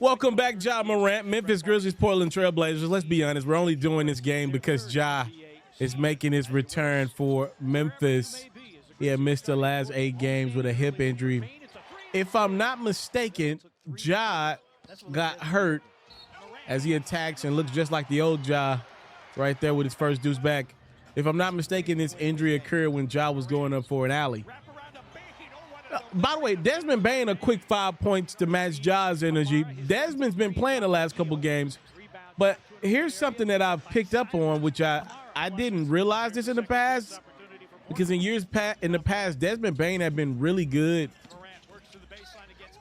Welcome back, Ja Morant. Memphis Grizzlies, Portland Trailblazers. Let's be honest, we're only doing this game because Ja is making his return for Memphis. He had missed the last 8 games with a hip injury. If I'm not mistaken, Ja got hurt as he attacks and looks just like the old Ja right there with his first deuce back. If I'm not mistaken, this injury occurred when Ja was going up for an alley. By the way, Desmond Bane a quick 5 points to match Ja's energy. Desmond's been playing the last couple games, but here's something that I've picked up on, which I didn't realize this in the past, because in the past, Desmond Bane had been really good,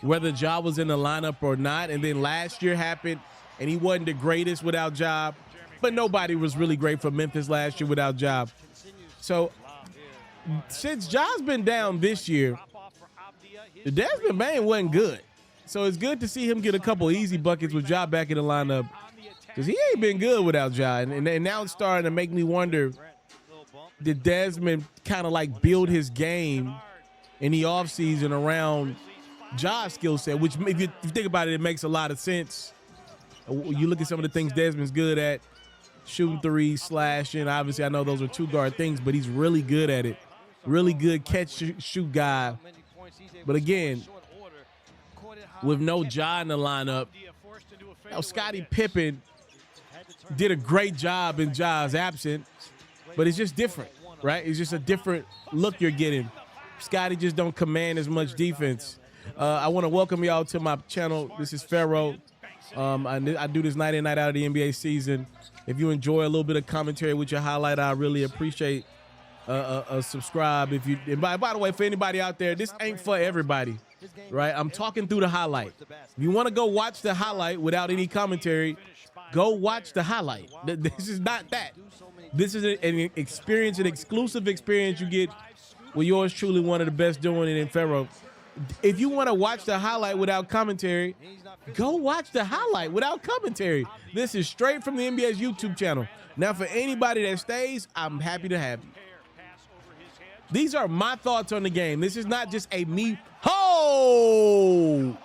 whether Ja was in the lineup or not. And then last year happened, and he wasn't the greatest without Ja, but nobody was really great for Memphis last year without Ja. So since Ja's been down this year, Desmond Bane wasn't good. So it's good to see him get a couple easy buckets with Ja back in the lineup, because he ain't been good without Ja. And now it's starting to make me wonder, did Desmond kind of like build his game in the offseason around Ja's skill set, which if you think about it, it makes a lot of sense. You look at some of the things Desmond's good at, shooting threes, slashing. Obviously, I know those are two guard things, but he's really good at it. Really good catch-shoot guy. But again, with no Ja in the lineup, Scottie Pippen did a great job in Ja's absence, but it's just different, right? It's just a different look you're getting. Scottie just don't command as much defense. I want to welcome y'all to my channel. This is Ferro. I do this night in, night out of the NBA season. If you enjoy a little bit of commentary with your highlight, I really appreciate a subscribe. If you, and by the way, for anybody out there, this ain't for everybody, right? I'm talking through the highlight. If you want to go watch the highlight without any commentary, go watch the highlight. This is not that. This is an experience, an exclusive experience you get with yours truly, one of the best doing it in Ferro. If you want to watch the highlight without commentary, go watch the highlight without commentary. This is straight from the NBA's YouTube channel. Now, for anybody that stays, I'm happy to have you. These are my thoughts on the game. This is not just a me. Oh!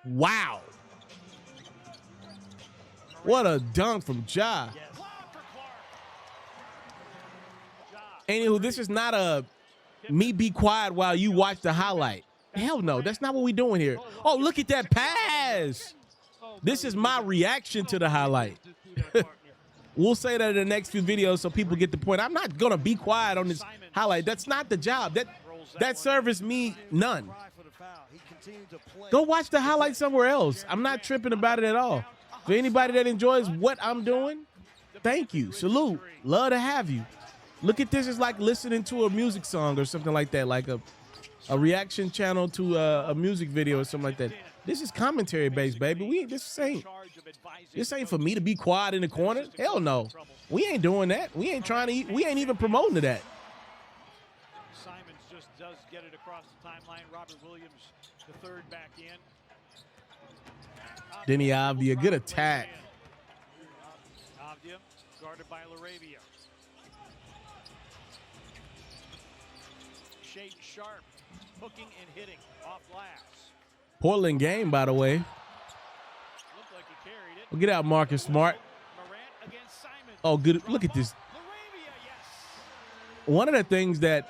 Wow. What a dunk from Ja. Anywho, this is not a me be quiet while you watch the highlight. Hell no, that's not what we're doing here. Oh, look at that pass. This is my reaction to the highlight. We'll say that in the next few videos so people get the point. I'm not going to be quiet on this highlight. That's not the job. That service me none. Go watch the highlight somewhere else. I'm not tripping about it at all. For anybody that enjoys what I'm doing, thank you. Salute. Love to have you. Look at this as like listening to a music song or something like that, like a reaction channel to a music video or something like that. This is commentary based, baby. This ain't for me to be quiet in the corner. Hell no. We ain't doing that. We ain't trying to eat. We ain't even promoting to that. Simons just does get it across the timeline. Robert Williams, the third back in. Denny Avdia, good attack. Avdia guarded by LaRavia. Shade Sharp hooking and hitting off glass. Portland game, by the way. Looked like he carried it. Well, get out, Marcus Smart. Morant against Simons. Oh, good. Look at this. LaRavia, yes. One of the things that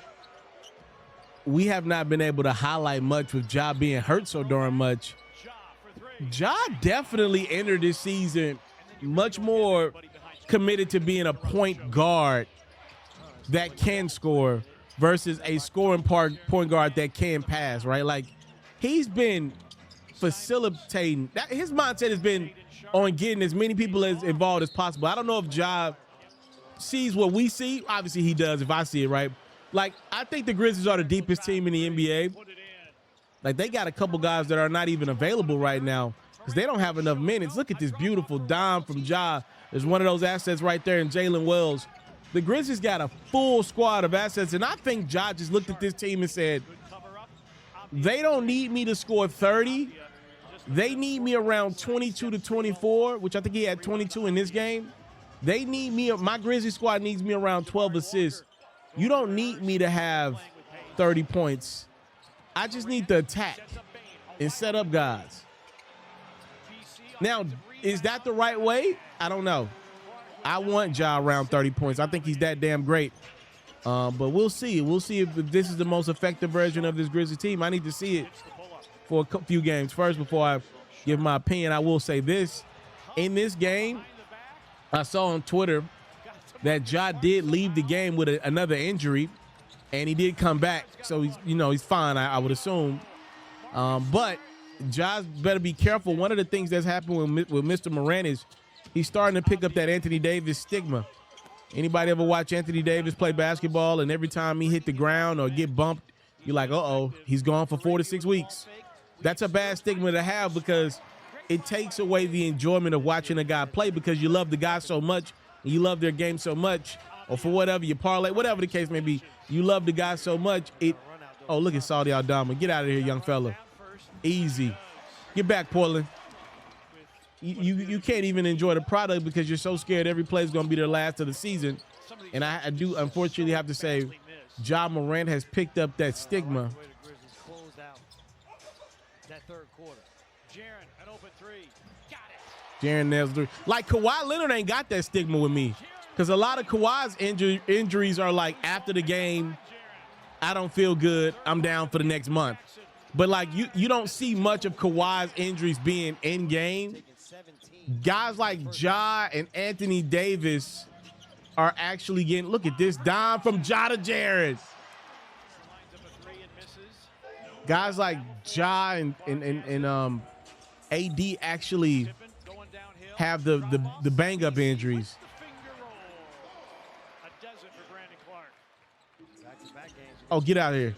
we have not been able to highlight much with Ja being hurt so darn much, Ja for three. Ja definitely entered this season much more committed to being a point guard that can score versus a scoring point guard that can pass, right? Like, he's been facilitating. His mindset has been on getting as many people as involved as possible. I don't know if Ja sees what we see. Obviously, he does if I see it, right? Like, I think the Grizzlies are the deepest team in the NBA. Like, they got a couple guys that are not even available right now because they don't have enough minutes. Look at this beautiful dime from Ja. There's one of those assets right there in Jalen Wells. The Grizzlies got a full squad of assets, and I think Ja just looked at this team and said, they don't need me to score 30. They need me around 22 to 24, which I think he had 22 in this game. They need me, my Grizzlies squad needs me around 12 assists. You don't need me to have 30 points. I just need to attack. and set up guys. Now, is that the right way? I don't know. I want Ja around 30 points. I think he's that damn great. But we'll see. We'll see if this is the most effective version of this Grizzlies team. I need to see it for a few games first before I give my opinion. I will say this. In this game, I saw on Twitter that Ja did leave the game with another injury, and he did come back. So he's fine, I would assume. But Ja better be careful. One of the things that's happened with Mr. Morant is he's starting to pick up that Anthony Davis stigma. Anybody ever watch Anthony Davis play basketball, and every time he hit the ground or get bumped, you're like, uh-oh, he's gone for 4 to 6 weeks. That's a bad stigma to have because it takes away the enjoyment of watching a guy play because you love the guy so much, and you love their game so much, or for whatever, you parlay, whatever the case may be, you love the guy so much. Oh, look at Saudi Aldama. Get out of here, young fella. Easy. Get back, Portland. You can't even enjoy the product because you're so scared every play is going to be their last of the season. And I do unfortunately have to say Ja Morant has picked up that stigma. Jaren nails three. Like Kawhi Leonard ain't got that stigma with me because a lot of Kawhi's injuries are like after the game, I don't feel good, I'm down for the next month. But like you don't see much of Kawhi's injuries being in game. Guys like Ja and Anthony Davis are actually getting, look at this dime from Ja to Jaren. Guys like Ja and AD actually have the bang up injuries. Oh, get out of here.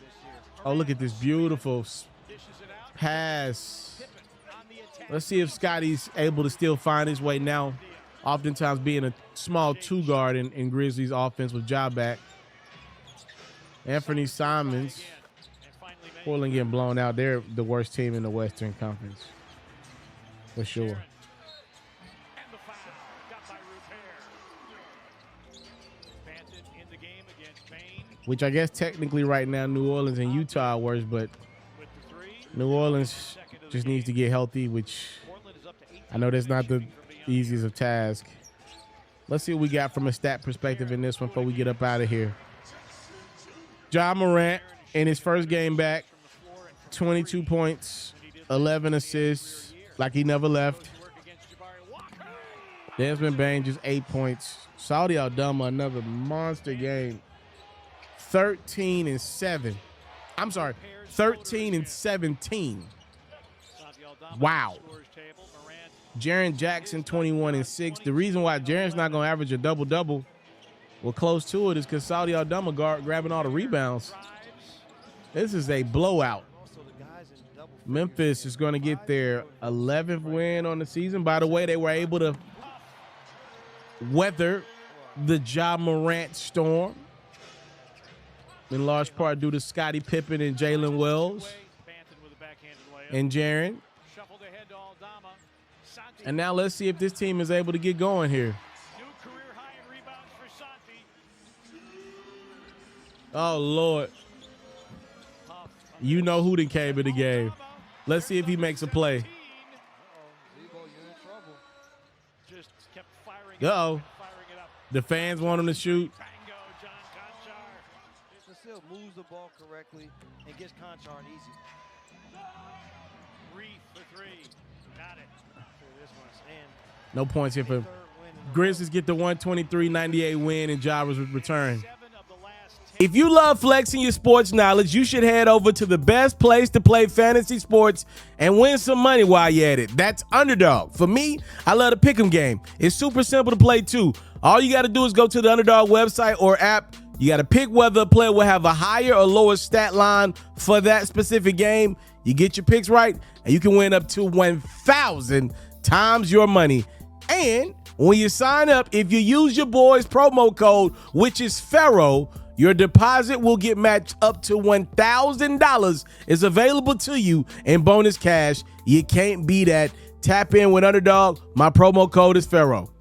Oh, look at this beautiful pass. Let's see if Scotty's able to still find his way now. Oftentimes being a small two guard in Grizzlies offense with Ja back. Anthony Simons. Portland getting blown out. They're the worst team in the Western Conference. For sure. Which I guess technically right now New Orleans and Utah are worse, but New Orleans just needs to get healthy, which I know that's not the easiest of tasks. Let's see what we got from a stat perspective in this one before we get up out of here. Ja Morant in his first game back, 22 points, 11 assists, like he never left. Desmond Bane just 8 points. Saudi Aldama, another monster game. 13 and 7. I'm sorry, 13 and 17. Wow. Jaren Jackson, 21 and 6. The reason why Jaren's not going to average a double-double, well, close to it, is because Saudi Aldama grabbing all the rebounds. This is a blowout. Memphis is going to get their 11th win on the season. By the way, they were able to weather the Ja Morant storm, in large part due to Scottie Pippen and Jalen Wells and Jaren. And now let's see if this team is able to get going here. Oh, Lord. You know who done came in the game. Let's see if he makes a play. Uh-oh. The fans want him to shoot. Moves the ball correctly and gets Conchar easy. Got it. No points here for Grizzlies. Get the 123-98 win and Ja was returned. If you love flexing your sports knowledge, you should head over to the best place to play fantasy sports and win some money while you're at it. That's Underdog. For me, I love the pick'em game. It's super simple to play too. All you got to do is go to the Underdog website or app. You got to pick whether a player will have a higher or lower stat line for that specific game. You get your picks right, and you can win up to 1,000 times your money. And when you sign up, if you use your boy's promo code, which is Ferro, your deposit will get matched up to $1,000 is available to you in bonus cash. You can't beat that. Tap in with Underdog. My promo code is Ferro.